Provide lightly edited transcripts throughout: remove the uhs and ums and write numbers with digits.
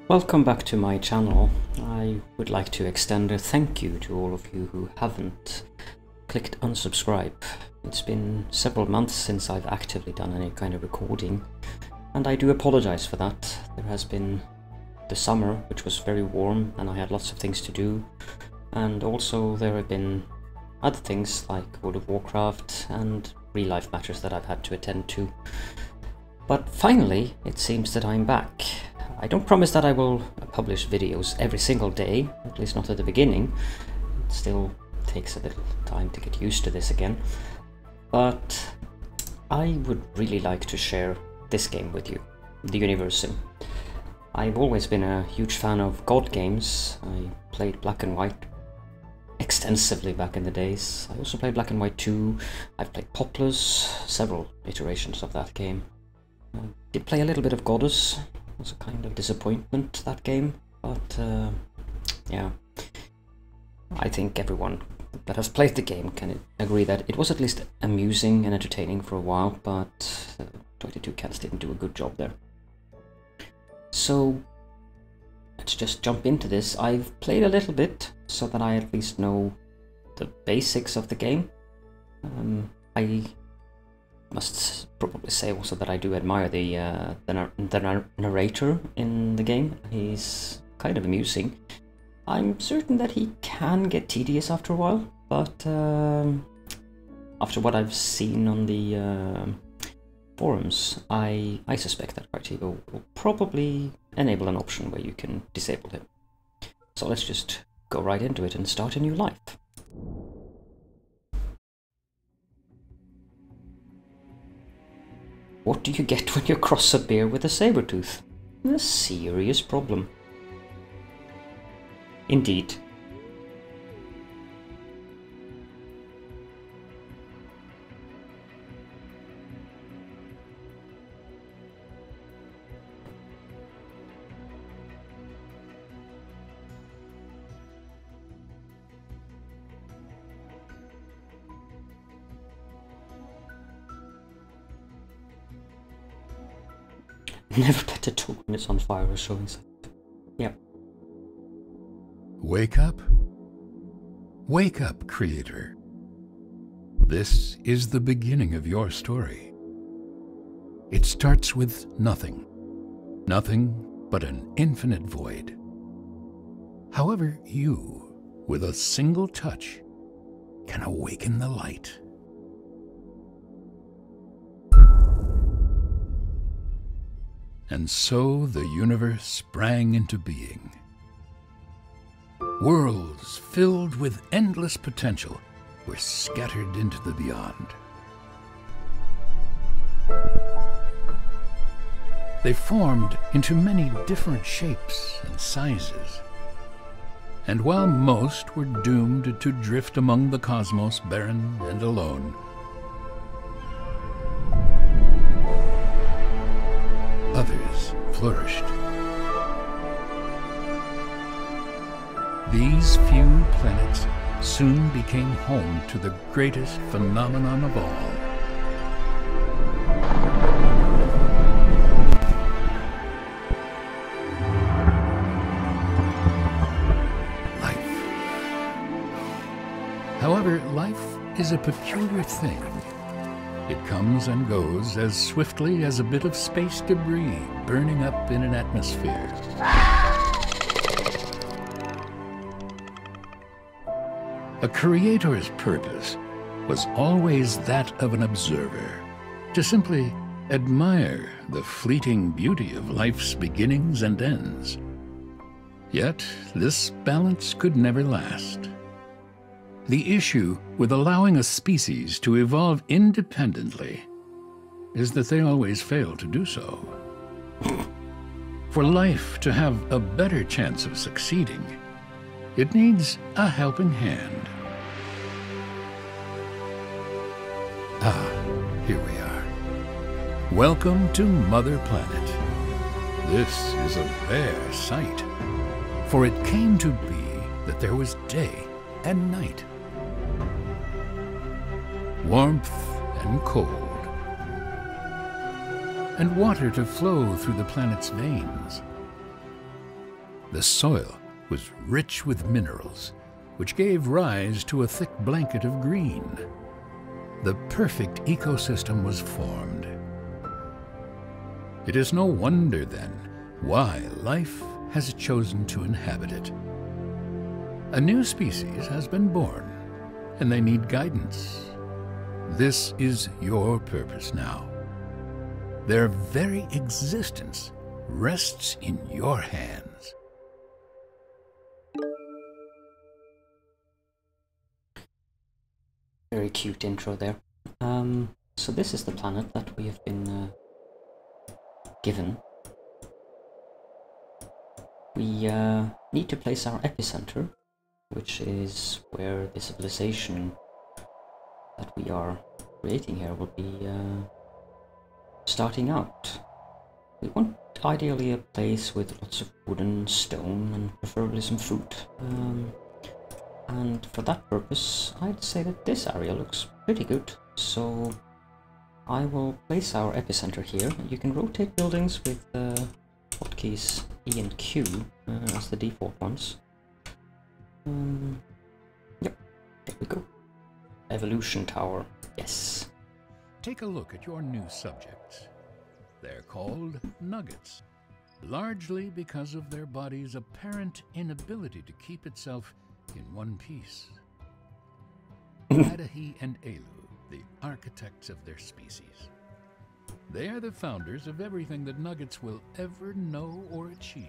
Welcome back to my channel. I would like to extend a thank you to all of you who haven't clicked unsubscribe. It's been several months since I've actively done any kind of recording, and I do apologize for that. There has been the summer, which was very warm, and I had lots of things to do, and also there have been other things like World of Warcraft and real life matters that I've had to attend to. But finally, it seems that I'm back. I don't promise that I will publish videos every single day, at least not at the beginning. It still takes a little time to get used to this again. But I would really like to share this game with you, the Universim. I've always been a huge fan of God games. I played Black and White extensively back in the days. I also played Black and White 2. I've played Populous, several iterations of that game. I did play a little bit of Goddess. It was a kind of disappointment, that game, but yeah, I think everyone that has played the game can agree that it was at least amusing and entertaining for a while, but 22 Cats didn't do a good job there. So let's just jump into this. I've played a little bit so that I at least know the basics of the game. I must probably say also that I do admire the narrator in the game. He's kind of amusing. I'm certain that he can get tedious after a while, but after what I've seen on the forums, I suspect that Crytivo will probably enable an option where you can disable him. So let's just go right into it and start a new life. What do you get when you cross a bear with a saber tooth? A serious problem. Indeed. Never bet a dog when it's on fire or showing signs. Yep. Wake up. Wake up, Creator. This is the beginning of your story. It starts with nothing. Nothing but an infinite void. However, you, with a single touch, can awaken the light. And so the universe sprang into being. Worlds filled with endless potential were scattered into the beyond. They formed into many different shapes and sizes. And while most were doomed to drift among the cosmos barren and alone, others flourished. These few planets soon became home to the greatest phenomenon of all. Life. However, life is a peculiar thing. It comes and goes as swiftly as a bit of space debris burning up in an atmosphere. A creator's purpose was always that of an observer, to simply admire the fleeting beauty of life's beginnings and ends. Yet this balance could never last. The issue with allowing a species to evolve independently is that they always fail to do so. For life to have a better chance of succeeding, it needs a helping hand. Ah, here we are. Welcome to Mother Planet. This is a rare sight, for it came to be that there was day and night, warmth and cold, and water to flow through the planet's veins. The soil was rich with minerals, which gave rise to a thick blanket of green. The perfect ecosystem was formed. It is no wonder, then, why life has chosen to inhabit it. A new species has been born, and they need guidance. This is your purpose now. Their very existence rests in your hands. Very cute intro there. So this is the planet that we have been given. We need to place our epicenter, which is where the civilization that we are creating here will be starting out. We want ideally a place with lots of wood and stone and preferably some food. And for that purpose, I'd say that this area looks pretty good. So I will place our epicenter here. You can rotate buildings with hotkeys E and Q as the default ones. Yep, there we go. Evolution Tower, yes. Take a look at your new subjects. They're called nuggets, largely because of their body's apparent inability to keep itself in one piece. Adahi and Elu, the architects of their species. They are the founders of everything that nuggets will ever know or achieve.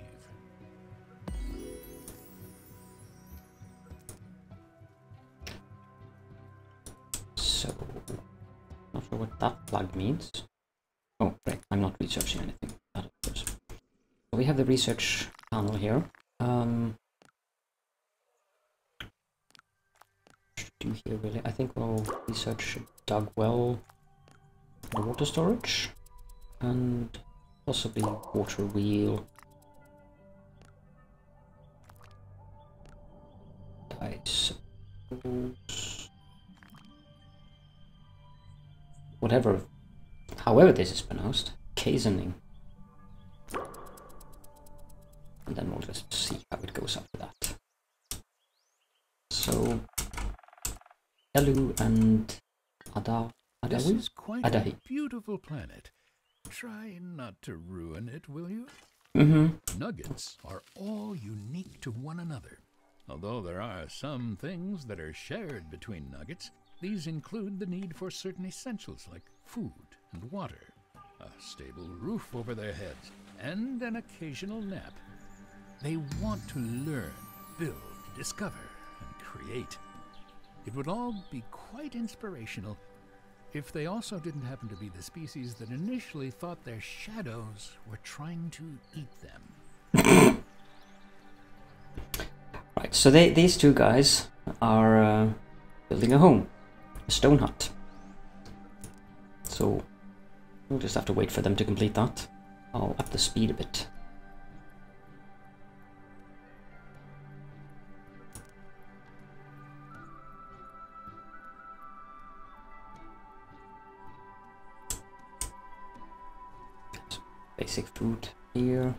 So, not sure what that flag means. Oh, right, I'm not researching anything. That, of course. So we have the research panel here. Do here really? I think we'll research dug well, the water storage, and possibly water wheel. I suppose. Whatever, however this is pronounced, Kazening. And then we'll just see how it goes after that. So, Elu and Adawi? This is quite a beautiful planet. Try not to ruin it, will you? Nuggets are all unique to one another. Although there are some things that are shared between nuggets, these include the need for certain essentials like food and water, a stable roof over their heads, and an occasional nap. They want to learn, build, discover, and create. It would all be quite inspirational if they also didn't happen to be the species that initially thought their shadows were trying to eat them. Right, so these two guys are building a home, a stone hut. So we'll just have to wait for them to complete that. I'll up the speed a bit. Basic food here.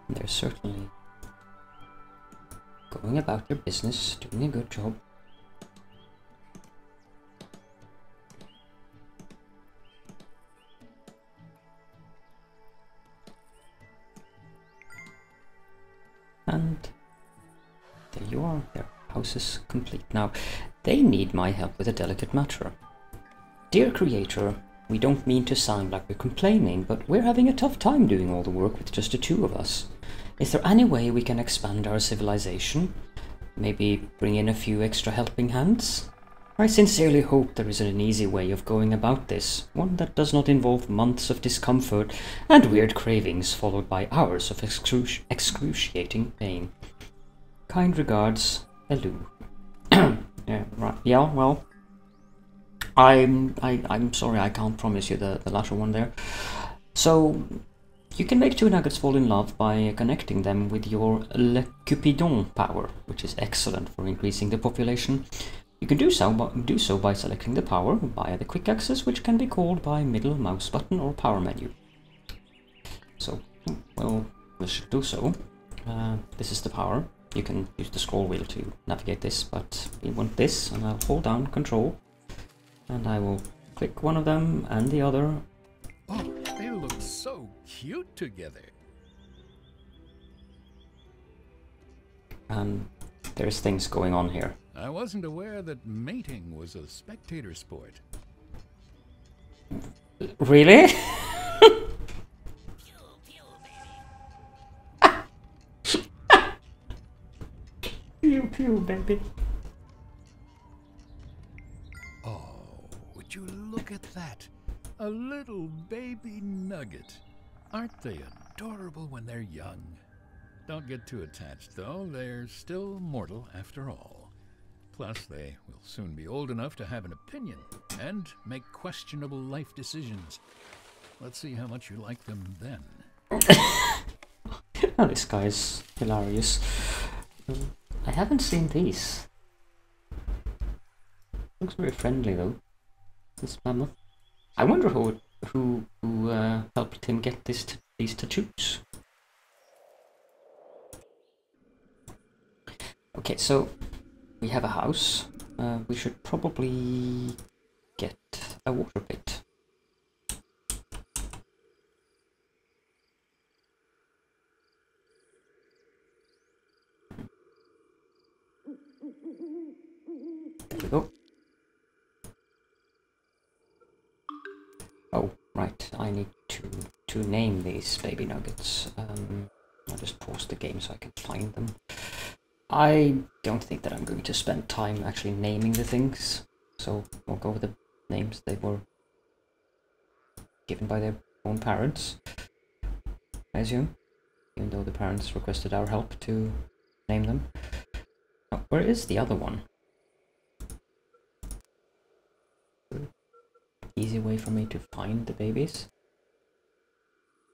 They're certainly going about their business, doing a good job. And there you are, their house is complete. Now, they need my help with a delicate matter. Dear Creator, we don't mean to sound like we're complaining, but we're having a tough time doing all the work with just the two of us. Is there any way we can expand our civilization? Maybe bring in a few extra helping hands? I sincerely hope there is an easy way of going about this, one that does not involve months of discomfort and weird cravings followed by hours of excruciating pain. Kind regards, Elu. Yeah, right. Yeah, well, I'm sorry, I can't promise you the latter one there. So, you can make two nuggets fall in love by connecting them with your Le Cupidon power, which is excellent for increasing the population. You can do so by selecting the power via the quick access, which can be called by middle mouse button or power menu. So, well, we should do so. This is the power. You can use the scroll wheel to navigate this, but we want this, and I'll hold down Control, and I will click one of them and the other. Oh, they look so cute together. And there's things going on here. I wasn't aware that mating was a spectator sport. Really? Pew pew, baby. Oh, would you look at that? A little baby nugget. Aren't they adorable when they're young? Don't get too attached, though. They're still mortal after all. Plus, they will soon be old enough to have an opinion and make questionable life decisions. Let's see how much you like them then. Oh, this guy's hilarious. I haven't seen these. Looks very friendly though. This mammoth. I wonder who helped him get these tattoos. Okay, so we have a house. We should probably get a water pit. There we go. Oh, right. I need to name these baby nuggets. I'll just pause the game so I can find them. I don't think that I'm going to spend time actually naming the things, so we'll go with the names they were given by their own parents, I assume, even though the parents requested our help to name them. Oh, where is the other one? Easy way for me to find the babies,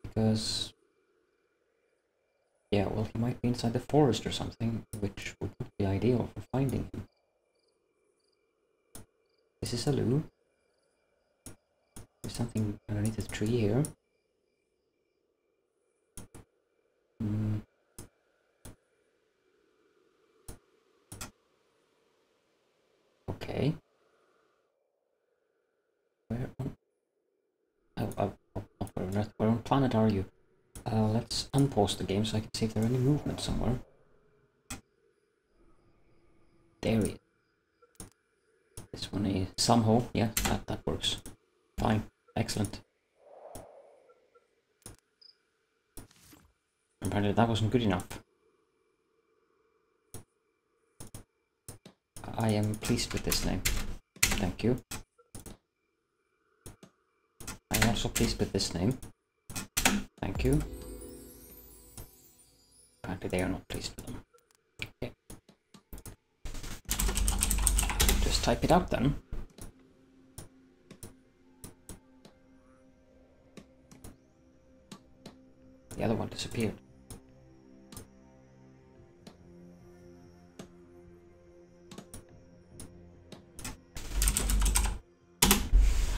because yeah, well, he might be inside the forest or something, which would not be ideal for finding him. This is a loo. There's something underneath the tree here. Okay. Where on planet are you? Let's unpause the game so I can see if there are any movement somewhere. There he is. This one is some hole. Yeah, that works. Fine. Excellent. Apparently that wasn't good enough. I am pleased with this name. Thank you. I am also pleased with this name. Thank you. Apparently they are not pleased with them. Okay. Just type it out then. The other one disappeared.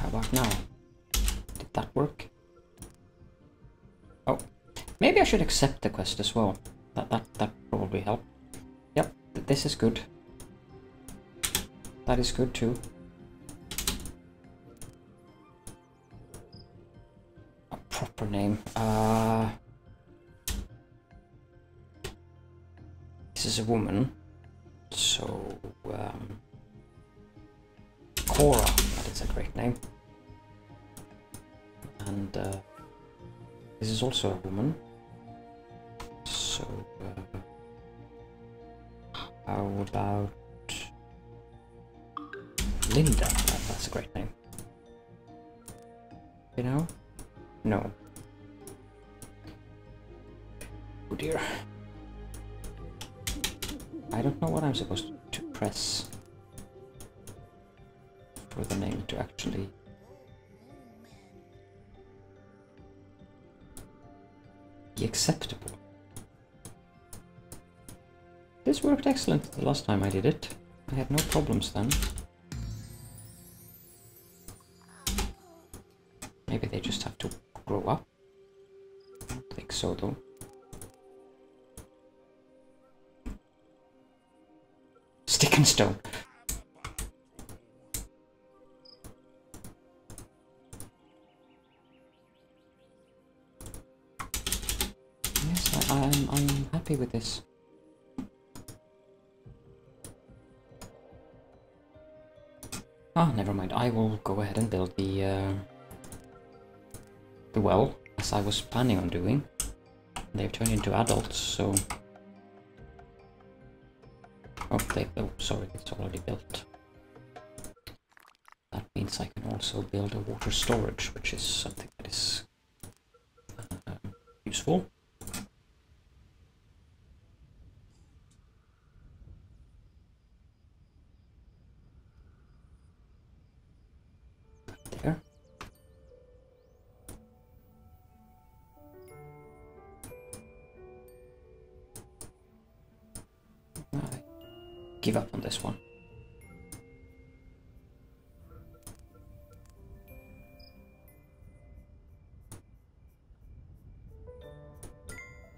How about now? Did that work? Oh, maybe I should accept the quest as well. That probably helped. Yep, this is good. That is good too. A proper name. This is a woman. So, Cora. That is a great name. And this is also a woman. So, how about Linda? That's a great name. You know? No. Oh dear. I don't know what I'm supposed to press for the name to actually be acceptable. This worked excellent the last time I did it. I had no problems then. Maybe they just have to grow up. I don't think so though. Stick and stone. Yes, I'm happy with this. Ah, never mind. I will go ahead and build the well, as I was planning on doing. They've turned into adults, so... Oh, sorry, it's already built. That means I can also build a water storage, which is something that is useful. There. I give up on this one.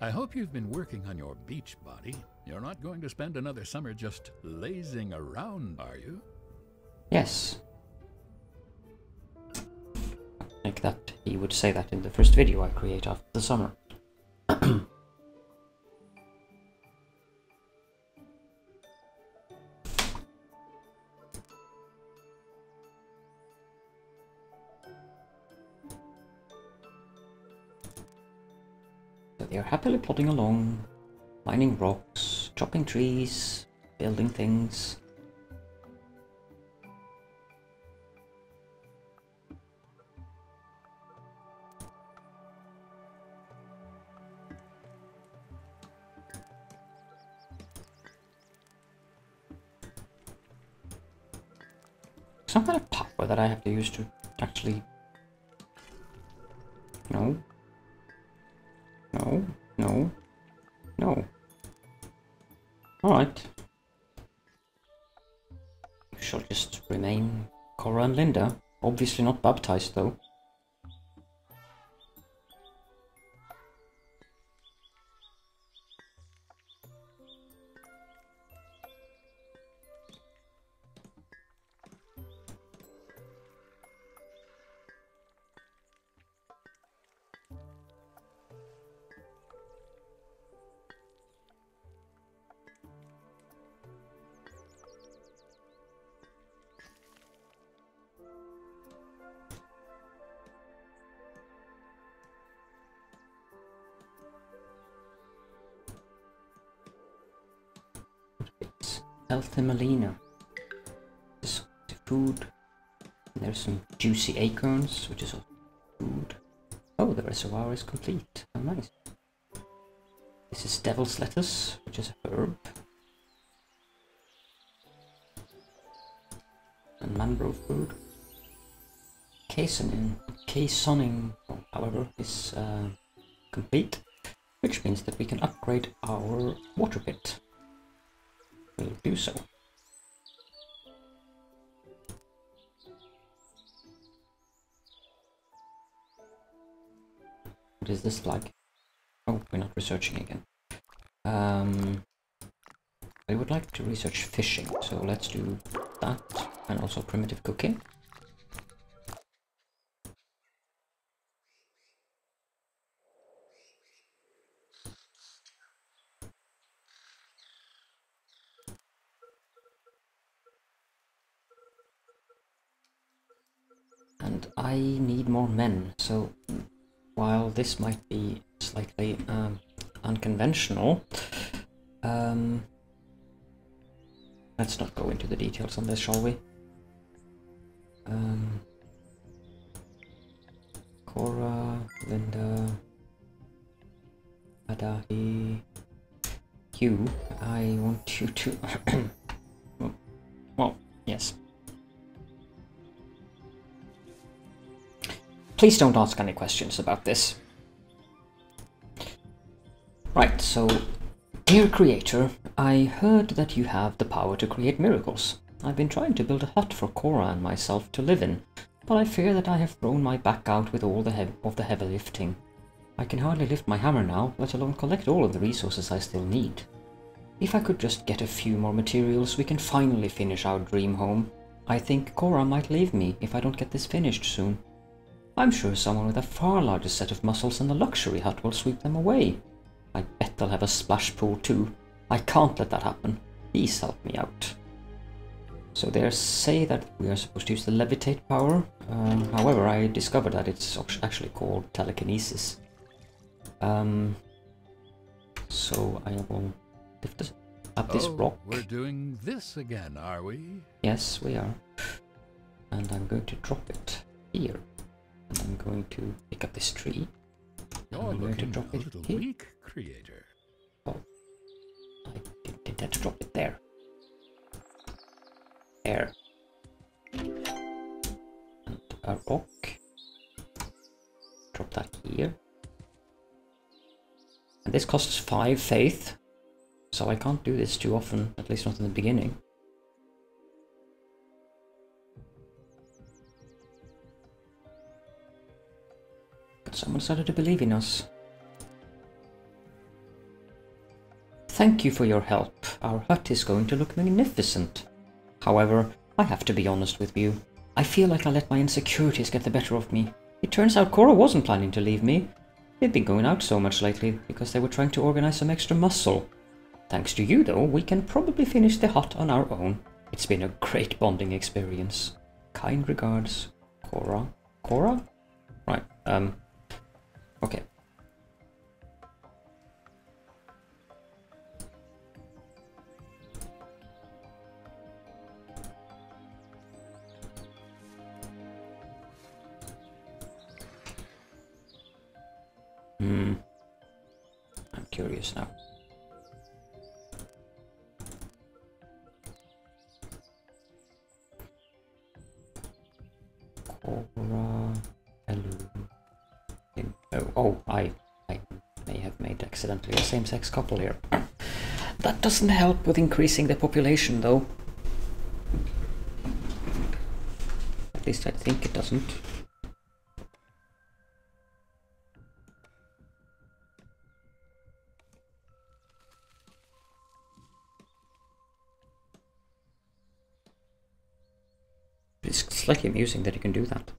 I hope you've been working on your beach body. You're not going to spend another summer just lazing around, are you? Yes. Like that, he would say that in the first video I create after the summer. So they are happily plodding along, mining rocks, chopping trees, building things. Some kind of power that I have to use to actually... No. No. No. No. Alright. You shall just remain Cora and Linda. Obviously not baptized though. Healthy Melina. This is food. And there's some juicy acorns, which is also food. Oh, the reservoir is complete. How nice. This is devil's lettuce, which is a herb. And mangrove food. Casoning, however, is complete, which means that we can upgrade our water pit. We'll do so. What is this flag? Oh, we're not researching again. I would like to research fishing, so let's do that, and also primitive cooking. And I need more men, so while this might be slightly unconventional, let's not go into the details on this, shall we? Cora, Linda, Adahi, Hugh, I want you to... well, yes. Please don't ask any questions about this. Right, so Dear Creator, I heard that you have the power to create miracles. I've been trying to build a hut for Cora and myself to live in, but I fear that I have thrown my back out with all the heavy lifting. I can hardly lift my hammer now, let alone collect all of the resources I still need. If I could just get a few more materials, we can finally finish our dream home. I think Cora might leave me if I don't get this finished soon. I'm sure someone with a far larger set of muscles than the luxury hut will sweep them away. I bet they'll have a splash pool too. I can't let that happen. Please help me out. So they say that we are supposed to use the levitate power. However, I discovered that it's actually called telekinesis. So I will lift up this block. We're doing this again, are we? Yes, we are. And I'm going to drop it here. And I'm going to pick up this tree. You're looking a little weak, Creator. Oh, I didn't intend to drop it there. There. And a rock. Drop that here. And this costs 5 faith, so I can't do this too often, at least not in the beginning. But someone started to believe in us. Thank you for your help. Our hut is going to look magnificent. However, I have to be honest with you. I feel like I let my insecurities get the better of me. It turns out Cora wasn't planning to leave me. They've been going out so much lately because they were trying to organize some extra muscle. Thanks to you though, we can probably finish the hut on our own. It's been a great bonding experience. Kind regards, Cora. Cora? Right, okay. I'm curious now. Cora, oh, I may have made accidentally a same-sex couple here. That doesn't help with increasing the population, though. At least I think it doesn't. It's slightly amusing that you can do that.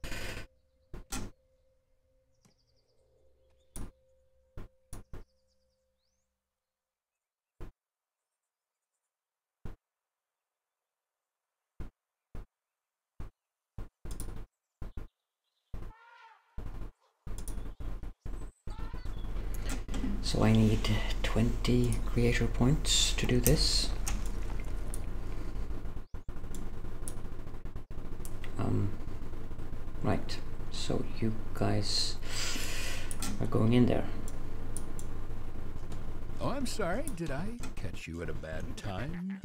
So I need 20 creator points to do this. Right, so you guys are going in there. Oh, I'm sorry. Did I catch you at a bad time?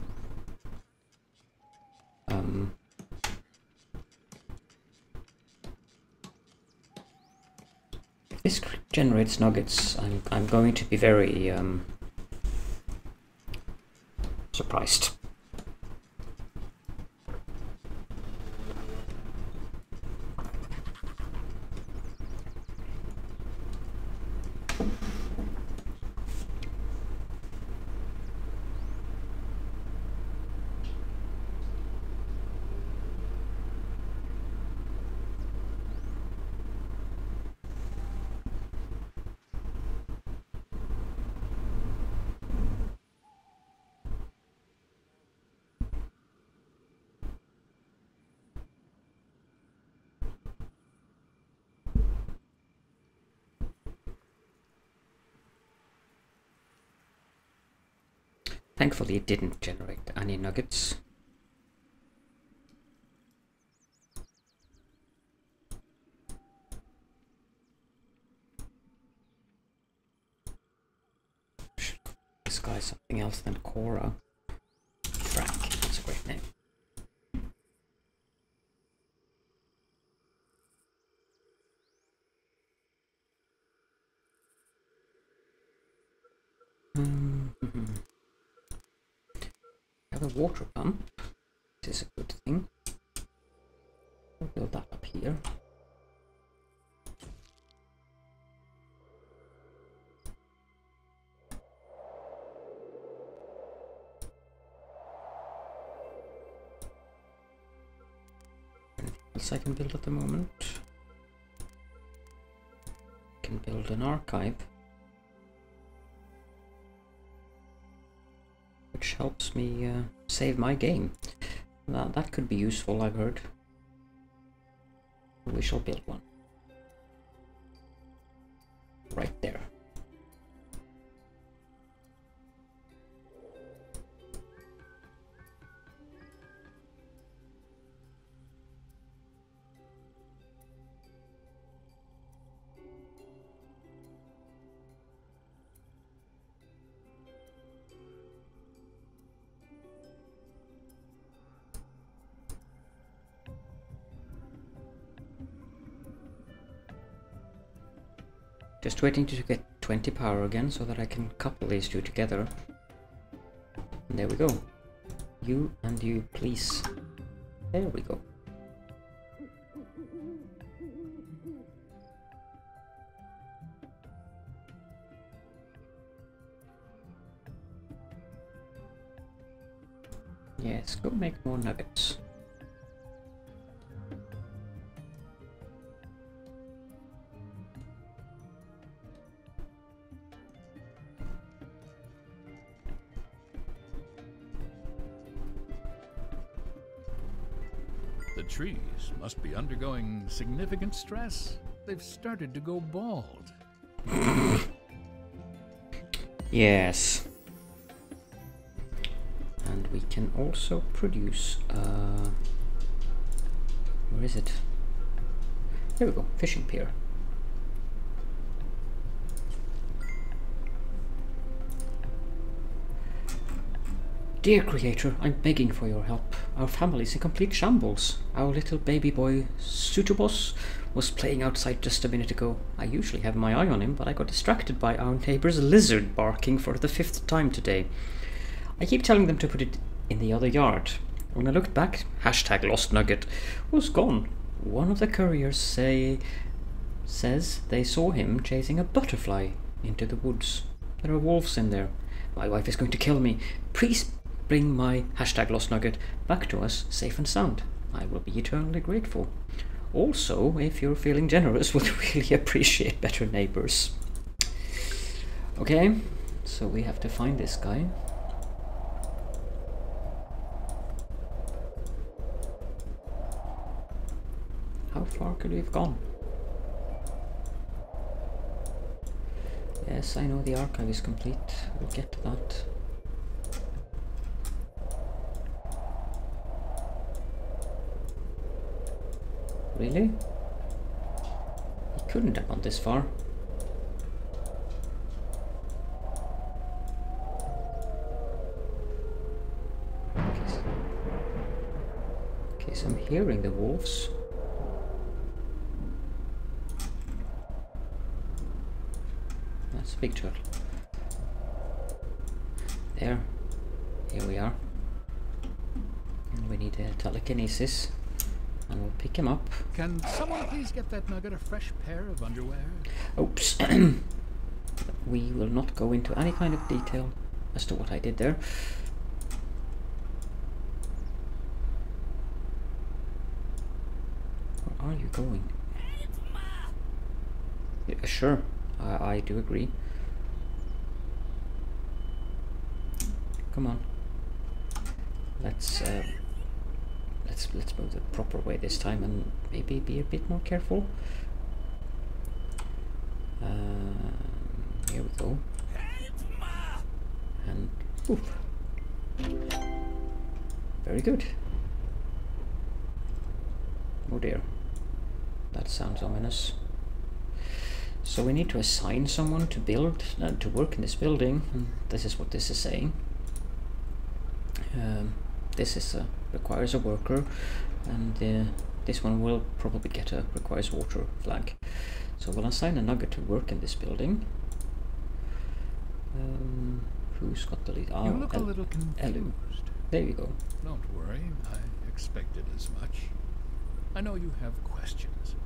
If this generates nuggets, I'm going to be very surprised. Thankfully it didn't generate any nuggets. This guy's something else than Cora. Frank, that's a great name. a water pump. This is a good thing. We'll build that up here. Anything else I can build at the moment? I can build an archive, which helps me save my game. That could be useful, I've heard. We shall build one. Right there. Just waiting to get 20 power again so that I can couple these two together. And there we go. You and you, please. There we go. Yes, go make more nuggets. The trees must be undergoing significant stress. They've started to go bald. Yes. And we can also produce, where is it? There we go, fishing pier. Dear Creator, I'm begging for your help. Our family is in complete shambles. Our little baby boy, Sutubos, was playing outside just a minute ago. I usually have my eye on him, but I got distracted by our neighbor's lizard barking for the 5th time today. I keep telling them to put it in the other yard. When I looked back, #LostNugget was gone. One of the couriers says they saw him chasing a butterfly into the woods. There are wolves in there. My wife is going to kill me. Please bring my #LostNugget back to us safe and sound. I will be eternally grateful. Also, if you're feeling generous, would really appreciate better neighbors. Okay, so we have to find this guy. How far could we have gone? Yes, I know the archive is complete. We'll get to that. Really? He couldn't have gone this far. Okay, so I'm hearing the wolves. That's a big turtle. There. Here we are. And we need a telekinesis. And we'll pick him up. Can someone please get that nugget a fresh pair of underwear? Oops. We will not go into any kind of detail as to what I did there. Where are you going? Yeah, sure, I do agree. Come on. Let's move the proper way this time and maybe be a bit more careful. Here we go. And oof. Very good. Oh dear. That sounds ominous. So we need to assign someone to build, to work in this building, and this is what this is saying. This is requires a worker, and this one will probably get a requires water flag. So we'll assign a nugget to work in this building. Who's got the lead? You look a little confused. There you go. Don't worry, I expected as much. I know you have questions,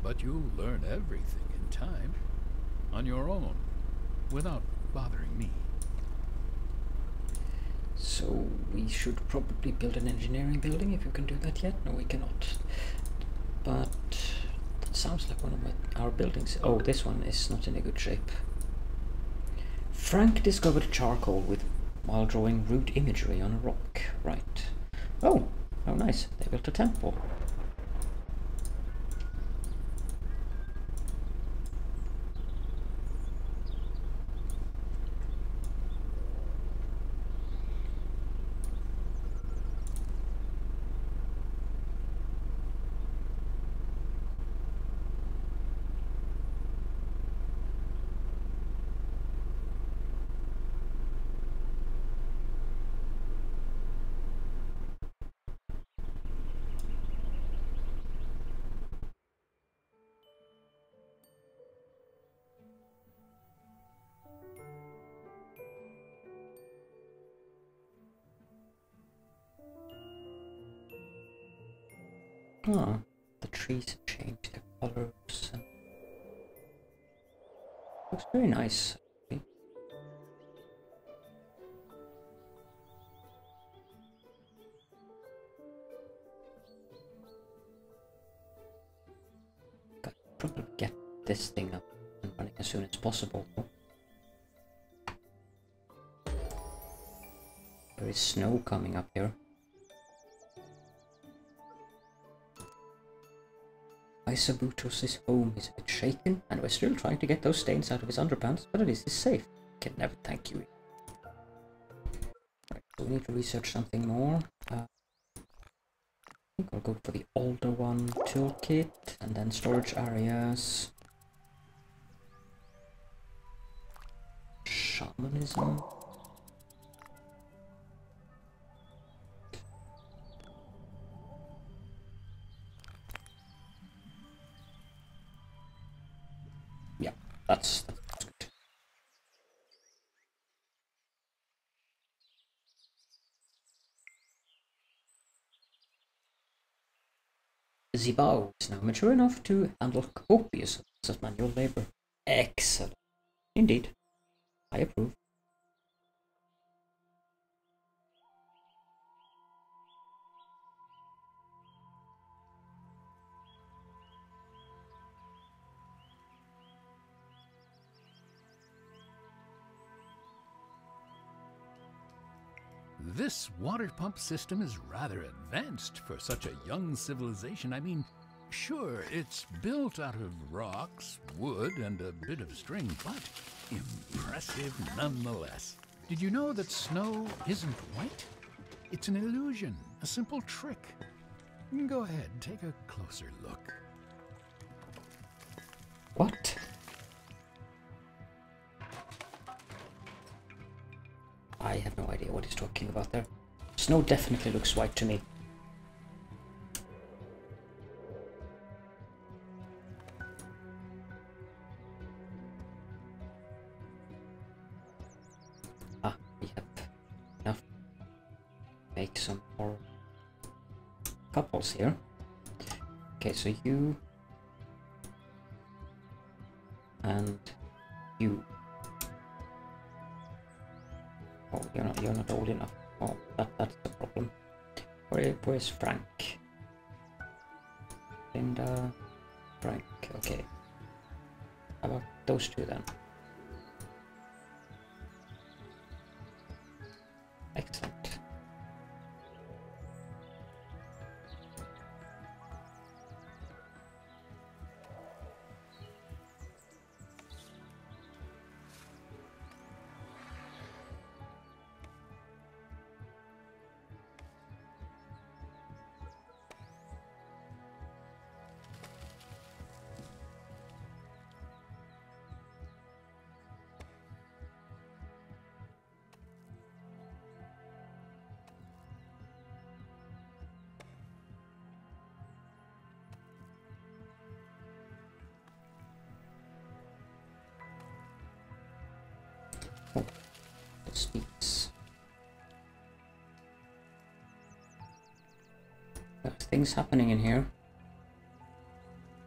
but you'll learn everything in time, on your own, without bothering me. So we should probably build an engineering building if you can do that yet. No, we cannot. But that sounds like one of our buildings. Oh, this one is not in a good shape. Frank discovered charcoal while drawing rude imagery on a rock. Right. Oh, how nice. They built a temple. Ah, the trees change their colors. Looks very nice. Okay. Gotta probably get this thing up and running as soon as possible. There is snow coming up here. Isabutos' home is a bit shaken, and we're still trying to get those stains out of his underpants, but at least he's safe. Can never thank you. Right, so we need to research something more. I think I'll go for the older one toolkit, and then storage areas. Shamanism. Yeah, that's good. Zibao is now mature enough to handle copious amounts of manual labor. Excellent. Indeed. I approve. This water pump system is rather advanced for such a young civilization. I mean, sure, it's built out of rocks, wood, and a bit of string, but impressive nonetheless. Did you know that snow isn't white? It's an illusion, a simple trick. Go ahead, take a closer look. What? I have no idea what he's talking about there. Snow definitely looks white to me. Ah, we have enough to make some more couples here. Okay, so you and you. Oh, you're not old enough. Oh, that's the problem. Where's Frank? Linda, Frank. Okay. How about those two then? Excellent. Oh, the speaks. things happening in here.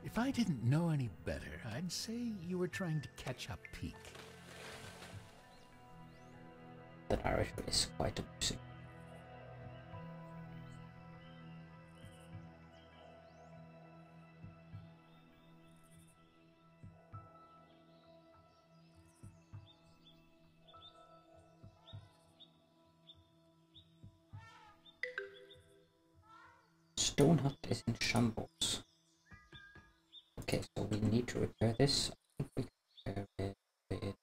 If I didn't know any better, I'd say you were trying to catch up peak. The narrator is quite amusing. Stone hut is in shambles. Okay, so we need to repair this. I think we can repair it with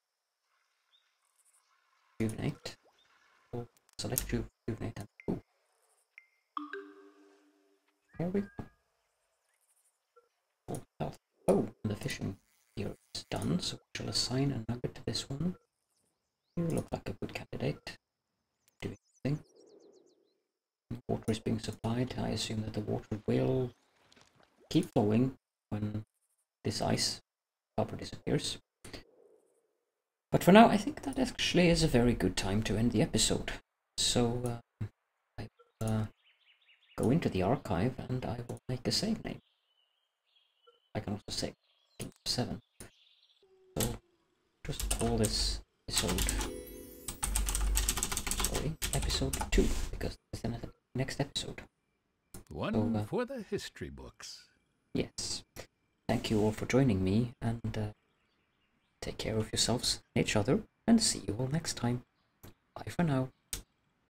rejuvenate. So select rejuvenate and boom. There we go. Full health. Oh, and the fishing here is done, so we shall assign a nugget to this one. You look like a good candidate. Doing anything. Water is being supplied. I assume that the water will keep flowing when this ice cover disappears. But for now, I think that actually is a very good time to end the episode. So I will go into the archive and I will make a save name. I can also say 7. So just call this episode, episode 2, because it's the next episode. One so, for the history books. Yes. Thank you all for joining me, and take care of yourselves and each other, and see you all next time. Bye for now.